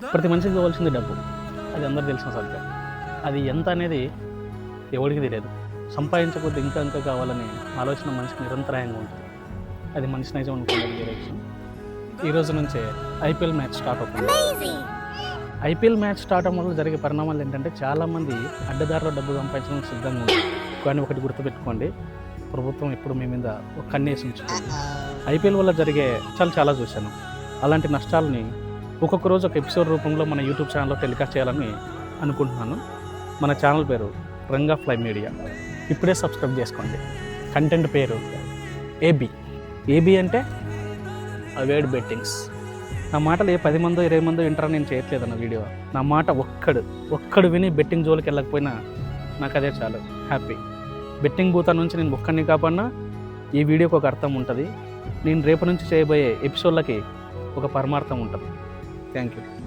ప్రతి మనిషికి కావాల్సింది డబ్బు, అది అందరూ తెలిసిన సత్యం. అది ఎంత అనేది ఎవరికి తెలియదు. సంపాదించకపోతే ఇంకా ఇంకా కావాలని ఆలోచన మనిషికి నిరంతరాయంగా ఉంటుంది. అది మనిషి నైజం అనుకునేది వేరే విషయం. ఈ రోజు నుంచే ఐపీఎల్ మ్యాచ్ స్టార్ట్ అవుతుంది. ఐపీఎల్ మ్యాచ్ స్టార్ట్ అవ్వడం వల్ల జరిగే పరిణామాలు ఏంటంటే చాలామంది అడ్డదారిలో డబ్బు సంపాదించడానికి సిద్ధంగా ఉంది. కానీ ఒకటి గుర్తుపెట్టుకోండి, ప్రభుత్వం ఎప్పుడు మీ మీద ఒక కన్నేసి ఉంచుతుంది. ఐపీఎల్ వల్ల జరిగే చాలా చూశాను. అలాంటి నష్టాలని ఒక్కొక్క రోజు ఒక ఎపిసోడ్ రూపంలో మన యూట్యూబ్ ఛానల్లో టెలికాస్ట్ చేయాలని అనుకుంటున్నాను. మన ఛానల్ పేరు రంగా ఫ్లై మీడియా. ఇప్పుడే సబ్స్క్రైబ్ చేసుకోండి. కంటెంట్ పేరు ఏబీ అంటే అవాయిడ్ బెట్టింగ్స్. నా మాటలు 10 మందో 20 మందో వింటారని నేను చేయట్లేదన్న వీడియో. నా మాట ఒక్కడు విని బెట్టింగ్ జోలికి వెళ్ళకపోయినా నాకు అదే చాలు, హ్యాపీ. బెట్టింగ్ భూతా నుంచి నేను ఒక్కడిని కాపాడినా ఈ వీడియోకి ఒక అర్థం ఉంటుంది. నేను రేపు నుంచి చేయబోయే ఎపిసోడ్లకి ఒక పరమార్థం ఉంటుంది. Thank you.